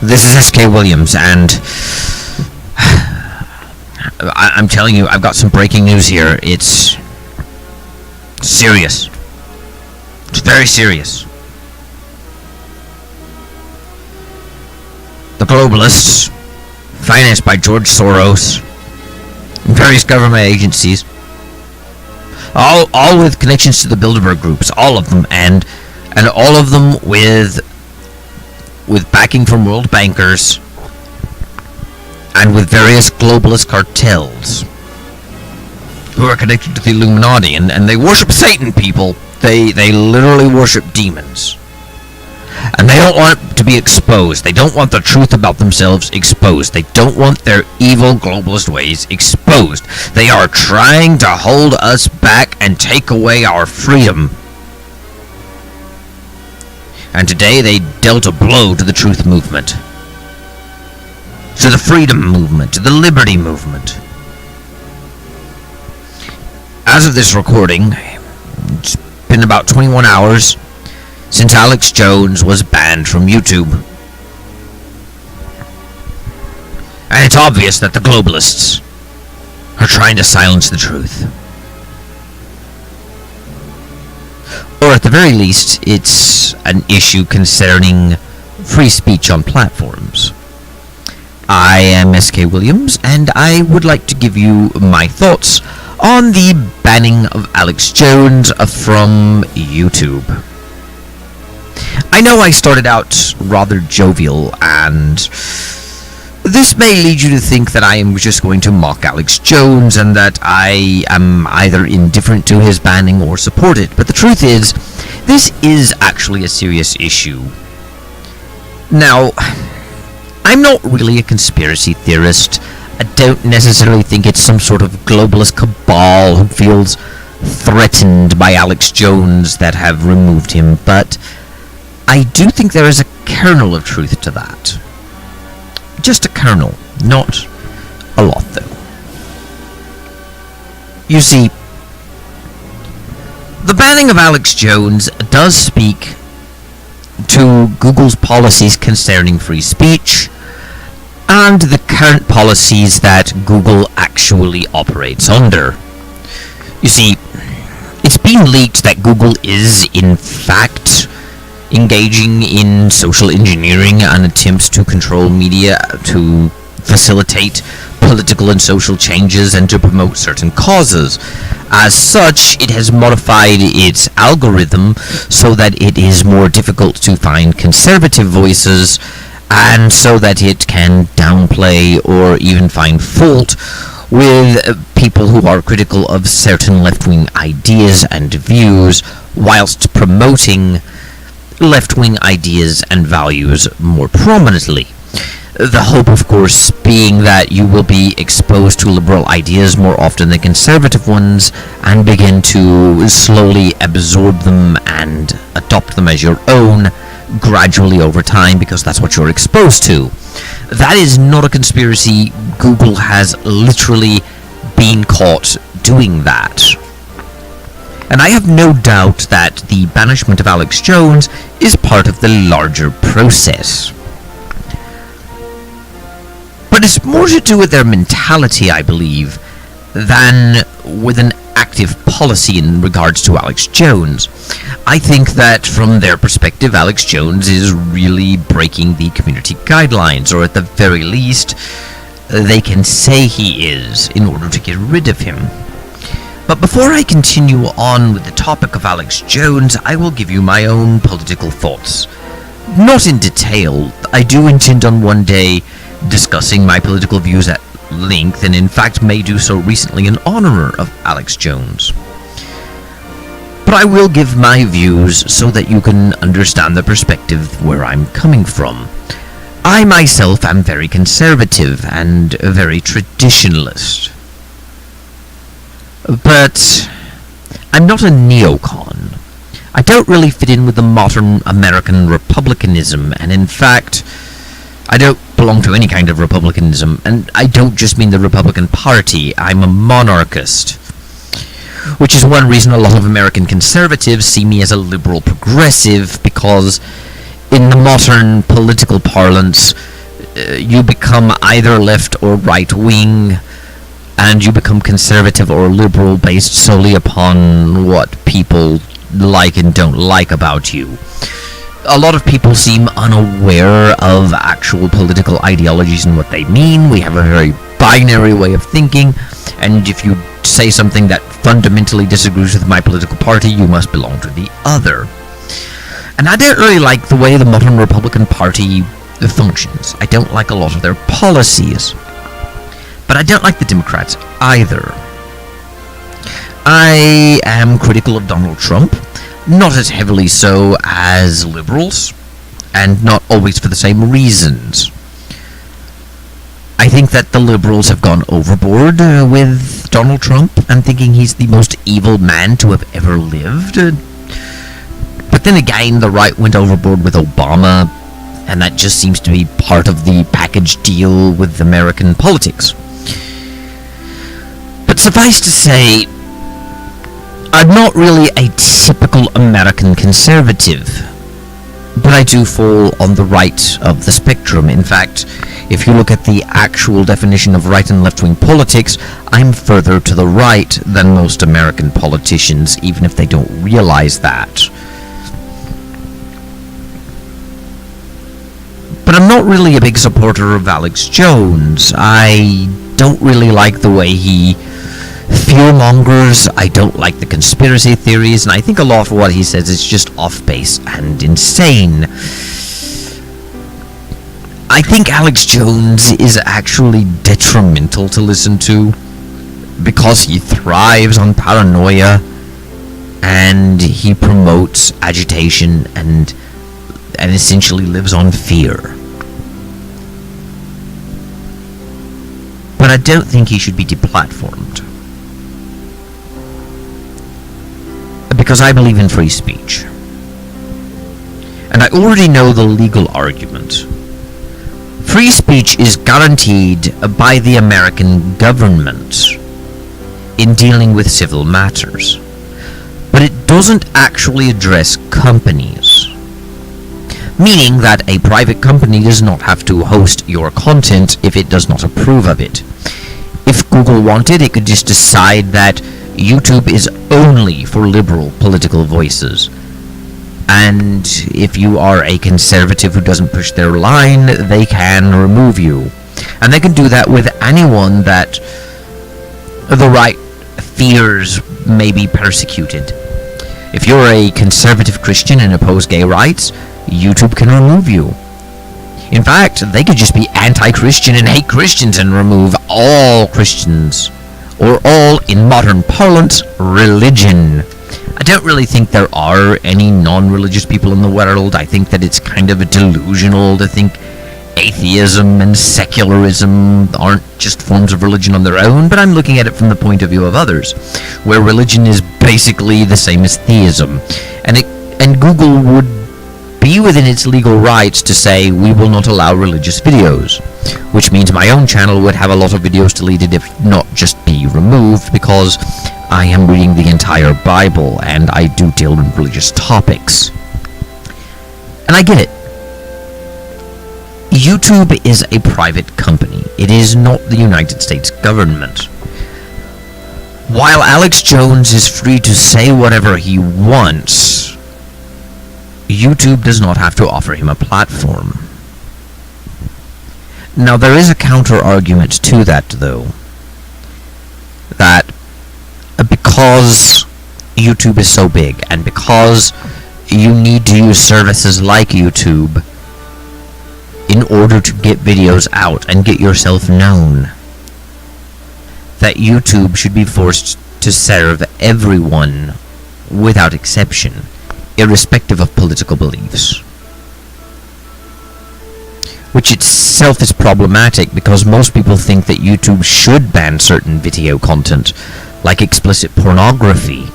This is S.K. Williams, and I'm telling you, I've got some breaking news here. It's serious. It's very serious. The globalists, financed by George Soros, and various government agencies, all with connections to the Bilderberg groups, all of them, and all of them with backing from world bankers and with various globalist cartels who are connected to the Illuminati, and they worship Satan, people. They literally worship demons. And they don't want it to be exposed. They don't want the truth about themselves exposed. They don't want their evil globalist ways exposed. They are trying to hold us back and take away our freedom. And today they dealt a blow to the truth movement, to the freedom movement, to the liberty movement. As of this recording, it's been about 21 hours since Alex Jones was banned from YouTube. And it's obvious that the globalists are trying to silence the truth. Or at the very least, it's an issue concerning free speech on platforms. I am S.K. Williams, and I would like to give you my thoughts on the banning of Alex Jones from YouTube. I know I started out rather jovial, and this may lead you to think that I am just going to mock Alex Jones and that I am either indifferent to his banning or support it, but the truth is, this is actually a serious issue. Now, I'm not really a conspiracy theorist. I don't necessarily think it's some sort of globalist cabal who feels threatened by Alex Jones that have removed him, but I do think there is a kernel of truth to that. Just a kernel, not a lot, though. You see, the banning of Alex Jones does speak to Google's policies concerning free speech and the current policies that Google actually operates under. You see, it's been leaked that Google is, in fact, engaging in social engineering and attempts to control media to facilitate political and social changes and to promote certain causes. As such, it has modified its algorithm so that it is more difficult to find conservative voices, and so that it can downplay or even find fault with people who are critical of certain left-wing ideas and views, whilst promoting left-wing ideas and values more prominently. The hope, of course, being that you will be exposed to liberal ideas more often than conservative ones, and begin to slowly absorb them and adopt them as your own, gradually over time, because that's what you're exposed to. That is not a conspiracy. Google has literally been caught doing that. And I have no doubt that the banishment of Alex Jones is part of the larger process. But it's more to do with their mentality, I believe, than with an active policy in regards to Alex Jones. I think that from their perspective, Alex Jones is really breaking the community guidelines, or at the very least, they can say he is in order to get rid of him. But before I continue on with the topic of Alex Jones, I will give you my own political thoughts. Not in detail. I do intend on one day discussing my political views at length, and in fact may do so recently in honor of Alex Jones. But I will give my views so that you can understand the perspective where I'm coming from. I myself am very conservative and very traditionalist. But I'm not a neocon. I don't really fit in with the modern American republicanism, and in fact, I don't belong to any kind of republicanism, and I don't just mean the Republican Party. I'm a monarchist, which is one reason a lot of American conservatives see me as a liberal progressive, because in the modern political parlance, you become either left or right wing, and you become conservative or liberal based solely upon what people like and don't like about you. A lot of people seem unaware of actual political ideologies and what they mean. We have a very binary way of thinking, and if you say something that fundamentally disagrees with my political party, you must belong to the other. And I don't really like the way the modern Republican Party functions. I don't like a lot of their policies. But I don't like the Democrats either. I am critical of Donald Trump, not as heavily so as liberals, and not always for the same reasons. I think that the liberals have gone overboard with Donald Trump and thinking he's the most evil man to have ever lived. But then again, the right went overboard with Obama, and that just seems to be part of the package deal with American politics. But suffice to say, I'm not really a typical American conservative, but I do fall on the right of the spectrum. In fact, if you look at the actual definition of right and left-wing politics, I'm further to the right than most American politicians, even if they don't realize that. But I'm not really a big supporter of Alex Jones. I don't really like the way he fear-mongers. I don't like the conspiracy theories, and I think a lot of what he says is just off-base and insane. I think Alex Jones is actually detrimental to listen to because he thrives on paranoia and he promotes agitation and essentially lives on fear. But I don't think he should be deplatformed, because I believe in free speech. And I already know the legal argument. Free speech is guaranteed by the American government in dealing with civil matters, but it doesn't actually address companies. Meaning that a private company does not have to host your content if it does not approve of it. If Google wanted, it could just decide that YouTube is only for liberal political voices. And if you are a conservative who doesn't push their line, they can remove you. And they can do that with anyone that the right fears may be persecuted. If you're a conservative Christian and oppose gay rights, YouTube can remove you. In fact, they could just be anti-Christian and hate Christians and remove all Christians, or all, in modern parlance, religion. I don't really think there are any non-religious people in the world. I think that it's kind of delusional to think atheism and secularism aren't just forms of religion on their own, but I'm looking at it from the point of view of others, where religion is basically the same as theism. And Google would be within its legal rights to say, we will not allow religious videos, which means my own channel would have a lot of videos deleted, if not just be removed, because I am reading the entire Bible, and I do deal with religious topics. And I get it. YouTube is a private company. It is not the United States government. While Alex Jones is free to say whatever he wants, YouTube does not have to offer him a platform. Now, there is a counter-argument to that, though. That because YouTube is so big, and because you need to use services like YouTube in order to get videos out and get yourself known, that YouTube should be forced to serve everyone without exception, irrespective of political beliefs. Which itself is problematic, because most people think that YouTube should ban certain video content, like explicit pornography.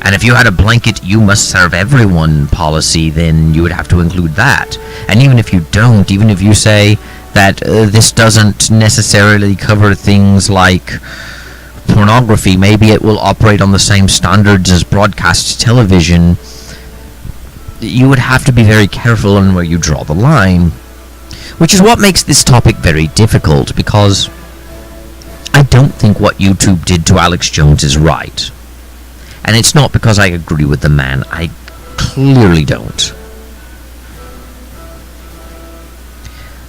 And if you had a blanket "you must serve everyone" policy, then you would have to include that. And even if you don't, even if you say that this doesn't necessarily cover things like pornography, maybe it will operate on the same standards as broadcast television, you would have to be very careful on where you draw the line. Which is what makes this topic very difficult, because I don't think what YouTube did to Alex Jones is right. And it's not because I agree with the man. I clearly don't.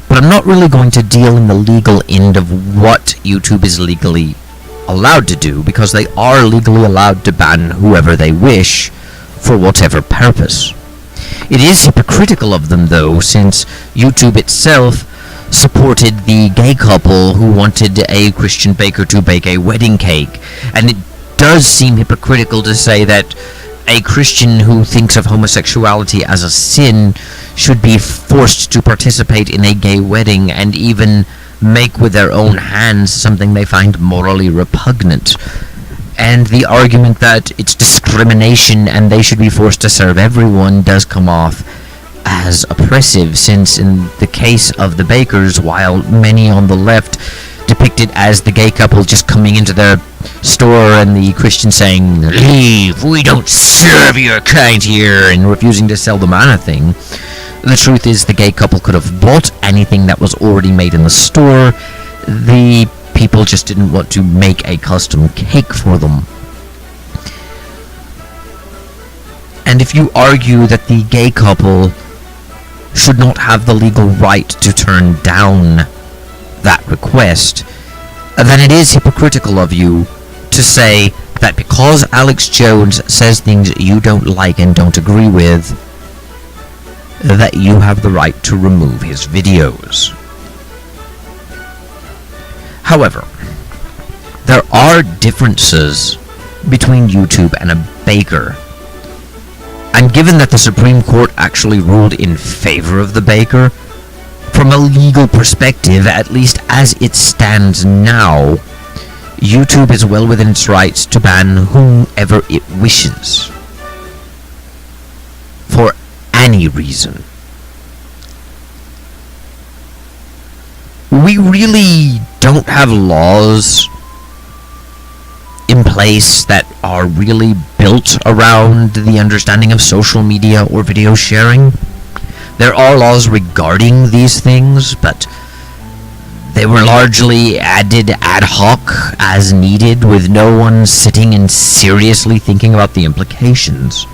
But I'm not really going to deal in the legal end of what YouTube is legally allowed to do, because they are legally allowed to ban whoever they wish for whatever purpose. It is hypocritical of them, though, since YouTube itself supported the gay couple who wanted a Christian baker to bake a wedding cake, and it does seem hypocritical to say that a Christian who thinks of homosexuality as a sin should be forced to participate in a gay wedding and even make with their own hands something they find morally repugnant. And the argument that it's discrimination and they should be forced to serve everyone does come off as oppressive, since in the case of the bakers, while many on the left depict it as the gay couple just coming into their store and the Christian saying, "Leave, we don't serve your kind here," and refusing to sell them anything, the truth is the gay couple could have bought anything that was already made in the store. The people just didn't want to make a custom cake for them. And if you argue that the gay couple should not have the legal right to turn down that request, then it is hypocritical of you to say that because Alex Jones says things you don't like and don't agree with, that you have the right to remove his videos. However, there are differences between YouTube and a baker. And given that the Supreme Court actually ruled in favor of the baker, from a legal perspective, at least as it stands now, YouTube is well within its rights to ban whomever it wishes. For any reason. We really don't have laws in place that are really built around the understanding of social media or video sharing. There are laws regarding these things, but they were largely added ad hoc as needed, with no one sitting and seriously thinking about the implications.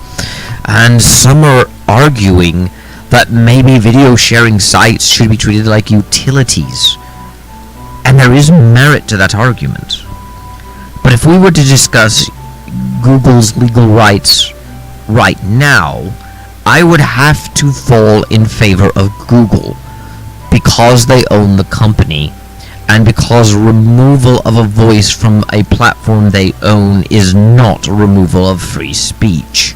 And some are arguing that maybe video sharing sites should be treated like utilities. And there is merit to that argument. But if we were to discuss Google's legal rights right now, I would have to fall in favor of Google, because they own the company, and because removal of a voice from a platform they own is not removal of free speech.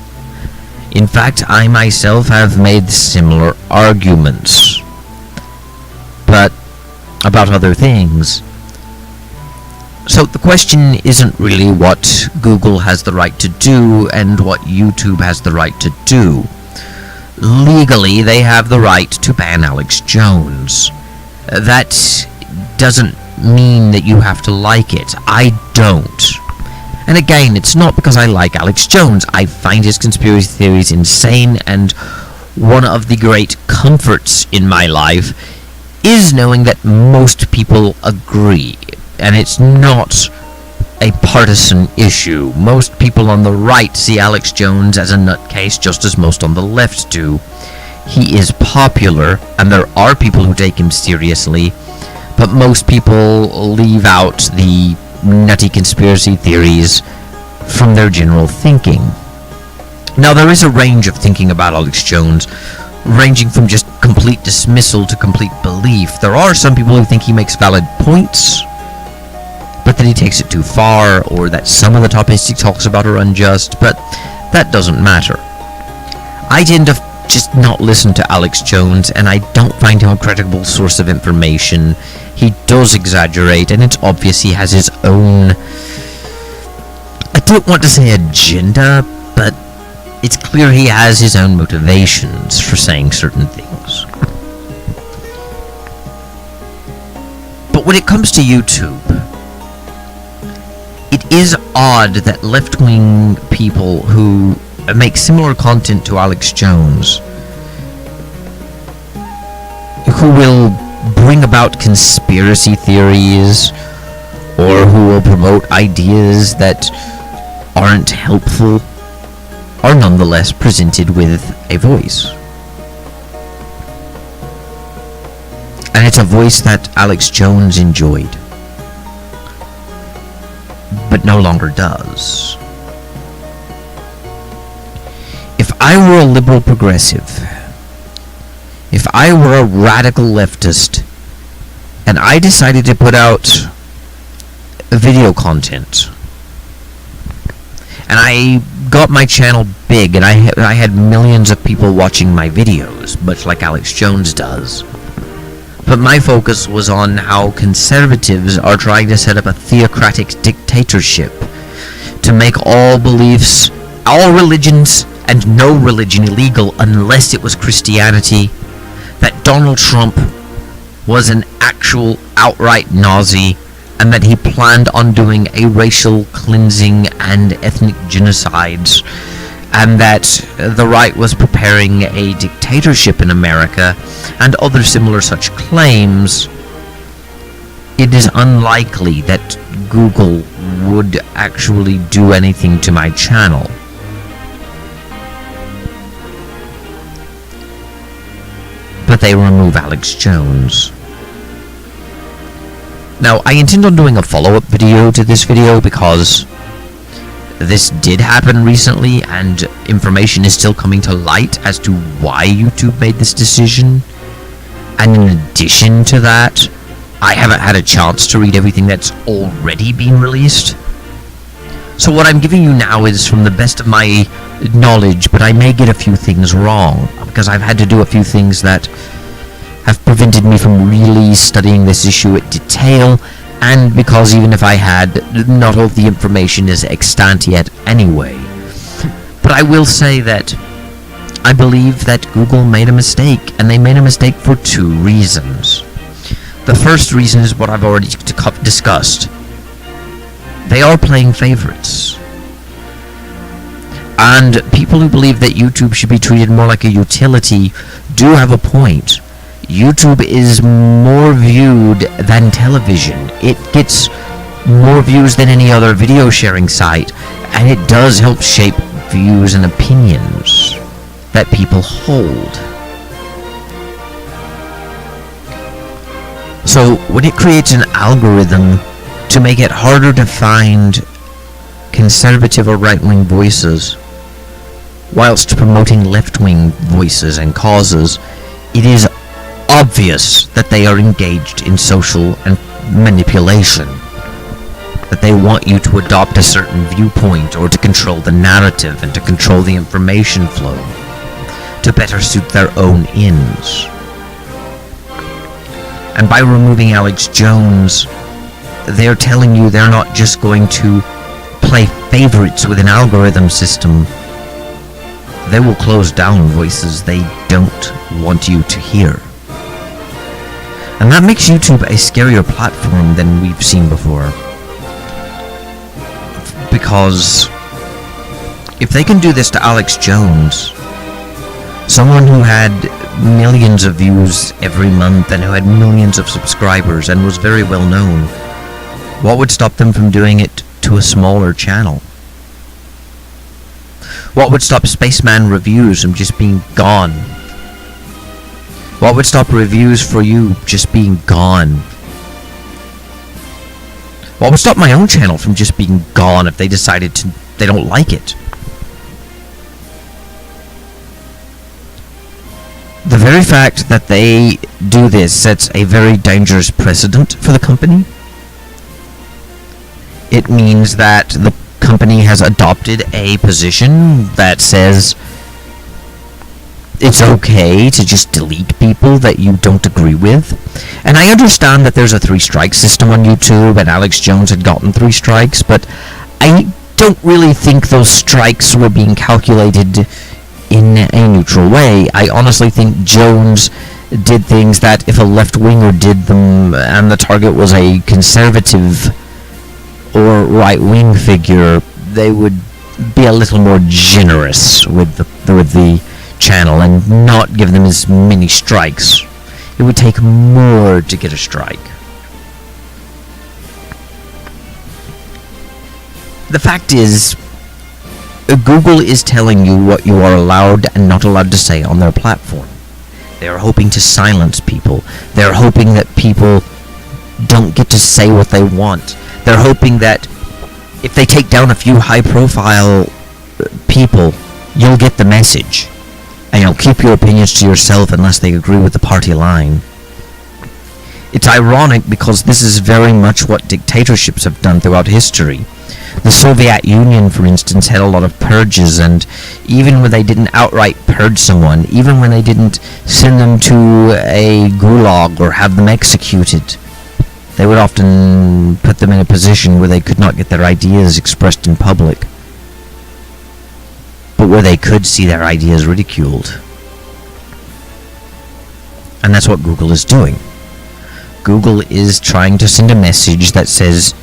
In fact, I myself have made similar arguments, but about other things. So the question isn't really what Google has the right to do and what YouTube has the right to do. Legally, they have the right to ban Alex Jones. That doesn't mean that you have to like it. I don't. And again, it's not because I like Alex Jones. I find his conspiracy theories insane, and one of the great comforts in my life is knowing that most people agree, and it's not a partisan issue. Most people on the right see Alex Jones as a nutcase, just as most on the left do. He is popular, and there are people who take him seriously, but most people leave out the nutty conspiracy theories from their general thinking. Now, there is a range of thinking about Alex Jones, ranging from just complete dismissal to complete belief. There are some people who think he makes valid points, but that he takes it too far, or that some of the topics he talks about are unjust, but that doesn't matter. I tend to just not listen to Alex Jones, and I don't find him a credible source of information. He does exaggerate, and it's obvious he has his own, I don't want to say agenda, but it's clear he has his own motivations for saying certain things. But when it comes to YouTube, it is odd that left-wing people who make similar content to Alex Jones, who will bring about conspiracy theories or who will promote ideas that aren't helpful are nonetheless presented with a voice. And it's a voice that Alex Jones enjoyed, but no longer does. If I were a liberal progressive, if I were a radical leftist, and I decided to put out video content, and I got my channel big, and I had millions of people watching my videos, much like Alex Jones does, but my focus was on how conservatives are trying to set up a theocratic dictatorship to make all beliefs, all religions, and no religion illegal unless it was Christianity, that Donald Trump was an actual outright Nazi, and that he planned on doing a racial cleansing and ethnic genocides, and that the right was preparing a dictatorship in America, and other similar such claims, it is unlikely that Google would actually do anything to my channel. But they remove Alex Jones. Now, I intend on doing a follow-up video to this video because this did happen recently and information is still coming to light as to why YouTube made this decision. And in addition to that, I haven't had a chance to read everything that's already been released. So what I'm giving you now is from the best of my knowledge, but I may get a few things wrong, because I've had to do a few things that have prevented me from really studying this issue at detail, and because even if I had, not all of the information is extant yet anyway. But I will say that I believe that Google made a mistake, and they made a mistake for two reasons. The first reason is what I've already discussed. They are playing favorites. And people who believe that YouTube should be treated more like a utility do have a point. YouTube is more viewed than television. It gets more views than any other video sharing site, and it does help shape views and opinions that people hold. So when it creates an algorithm to make it harder to find conservative or right-wing voices, whilst promoting left-wing voices and causes, it is obvious that they are engaged in social and manipulation, that they want you to adopt a certain viewpoint or to control the narrative and to control the information flow to better suit their own ends. And by removing Alex Jones, they're telling you they're not just going to play favorites with an algorithm system. They will close down voices they don't want you to hear. And that makes YouTube a scarier platform than we've seen before. Because if they can do this to Alex Jones, someone who had millions of views every month and who had millions of subscribers and was very well known, what would stop them from doing it to a smaller channel? What would stop Spaceman Reviews from just being gone? What would stop reviews for you just being gone? What would stop my own channel from just being gone if they decided they don't like it? The very fact that they do this sets a very dangerous precedent for the company. It means that the company has adopted a position that says it's okay to just delete people that you don't agree with. And I understand that there's a 3-strike system on YouTube, and Alex Jones had gotten 3 strikes, but I don't really think those strikes were being calculated in a neutral way. I honestly think Jones did things that if a left-winger did them and the target was a conservative or right-wing figure, they would be a little more generous with the channel and not give them as many strikes. It would take more to get a strike. The fact is, Google is telling you what you are allowed and not allowed to say on their platform. They are hoping to silence people. They're hoping that people don't get to say what they want. They're hoping that if they take down a few high-profile people, you'll get the message. And you'll keep your opinions to yourself unless they agree with the party line. It's ironic because this is very much what dictatorships have done throughout history. The Soviet Union, for instance, had a lot of purges, and even when they didn't outright purge someone, even when they didn't send them to a gulag or have them executed, they would often put them in a position where they could not get their ideas expressed in public, but where they could see their ideas ridiculed. And that's what Google is doing. Google is trying to send a message that says,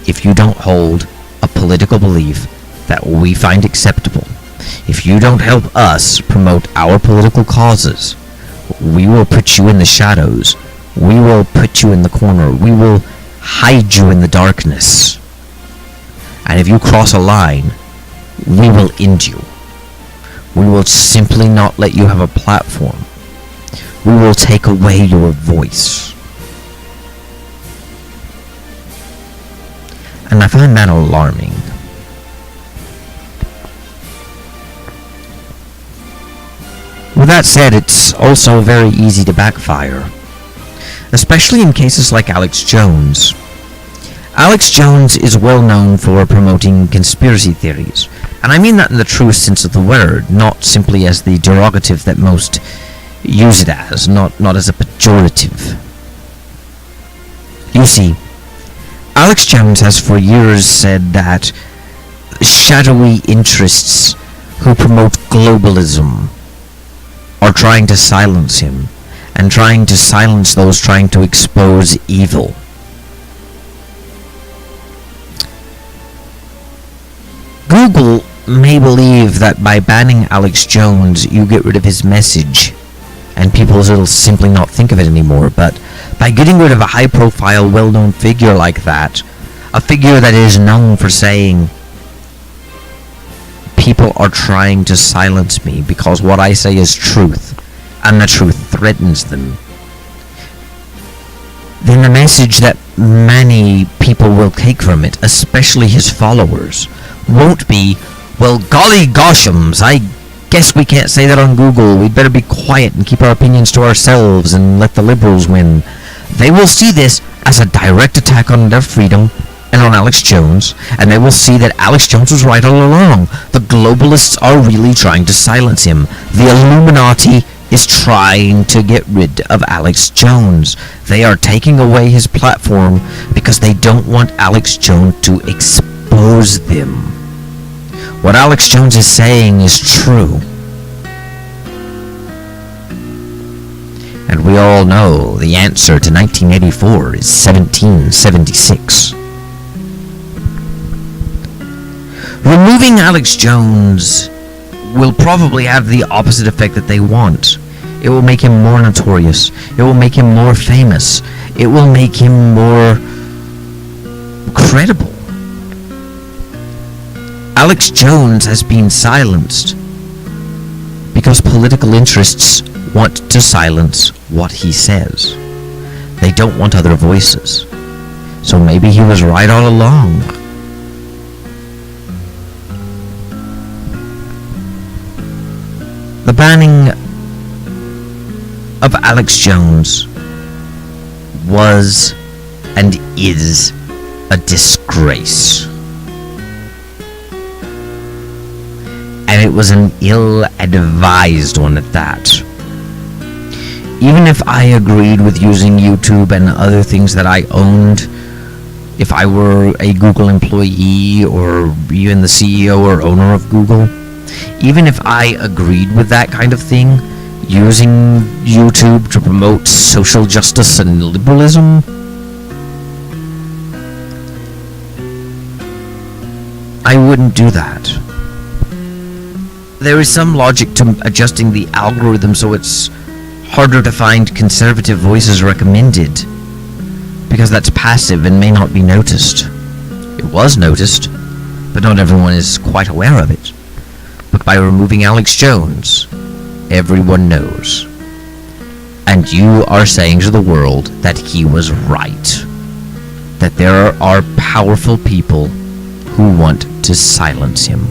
if you don't hold a political belief that we find acceptable, if you don't help us promote our political causes, we will put you in the shadows. We will put you in the corner. We will hide you in the darkness. And if you cross a line, we will end you. We will simply not let you have a platform. We will take away your voice. And I find that alarming. With that said, it's also very easy to backfire, especially in cases like Alex Jones. Alex Jones is well known for promoting conspiracy theories, and I mean that in the truest sense of the word, not simply as the derogative that most use it as, not as a pejorative. You see, Alex Jones has for years said that shadowy interests who promote globalism are trying to silence him, and trying to silence those trying to expose evil. Google may believe that by banning Alex Jones, you get rid of his message, and people will simply not think of it anymore, but by getting rid of a high-profile, well-known figure like that, a figure that is known for saying, people are trying to silence me because what I say is truth, and the truth threatens them, then the message that many people will take from it, especially his followers, won't be, well, golly goshums, I guess we can't say that on Google, we'd better be quiet and keep our opinions to ourselves and let the liberals win. They will see this as a direct attack on their freedom and on Alex Jones, and they will see that Alex Jones was right all along. The globalists are really trying to silence him. The Illuminati is trying to get rid of Alex Jones. They are taking away his platform because they don't want Alex Jones to expose them. What Alex Jones is saying is true. And we all know the answer to 1984 is 1776. Removing Alex Jones will probably have the opposite effect that they want. It will make him more notorious. It will make him more famous. It will make him more credible. Alex Jones has been silenced because political interests want to silence what he says. They don't want other voices. So maybe he was right all along. The banning of Alex Jones was and is a disgrace. And it was an ill-advised one at that. Even if I agreed with using YouTube and other things that I owned, if I were a Google employee or even the CEO or owner of Google, even if I agreed with that kind of thing, using YouTube to promote social justice and liberalism, I wouldn't do that. There is some logic to adjusting the algorithm so it's harder to find conservative voices recommended, because that's passive and may not be noticed. It was noticed, but not everyone is quite aware of it. But by removing Alex Jones, everyone knows. And you are saying to the world that he was right. That there are powerful people who want to silence him.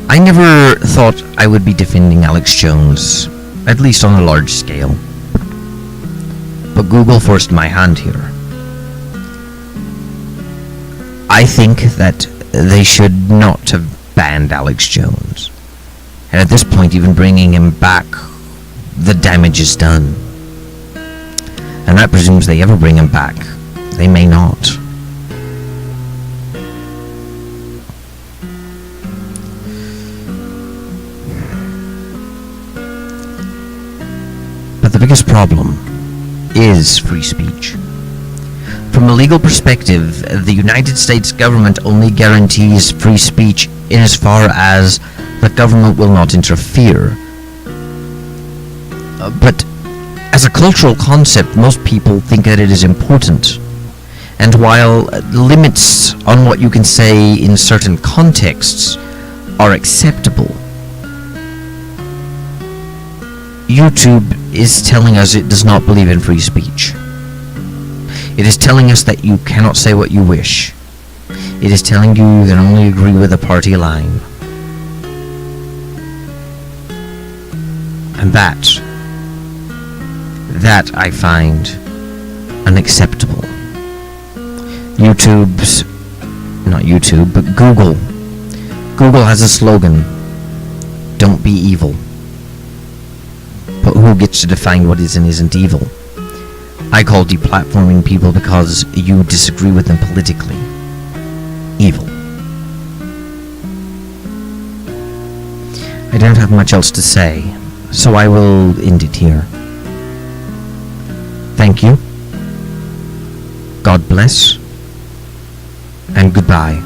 I never thought I would be defending Alex Jones, at least on a large scale. But Google forced my hand here. I think that they should not have banned Alex Jones. And at this point, even bringing him back, the damage is done. And that presumes they ever bring him back. They may not. But the biggest problem is free speech. From a legal perspective, the United States government only guarantees free speech in as far as the government will not interfere. But as a cultural concept, most people think that it is important. And while limits on what you can say in certain contexts are acceptable, YouTube is telling us it does not believe in free speech. It is telling us that you cannot say what you wish. It is telling you you can only agree with a party line. And that I find unacceptable. Google has a slogan, "Don't be evil." But who gets to define what is and isn't evil? I call deplatforming people because you disagree with them politically evil. I don't have much else to say, so I will end it here. Thank you. God bless. And goodbye.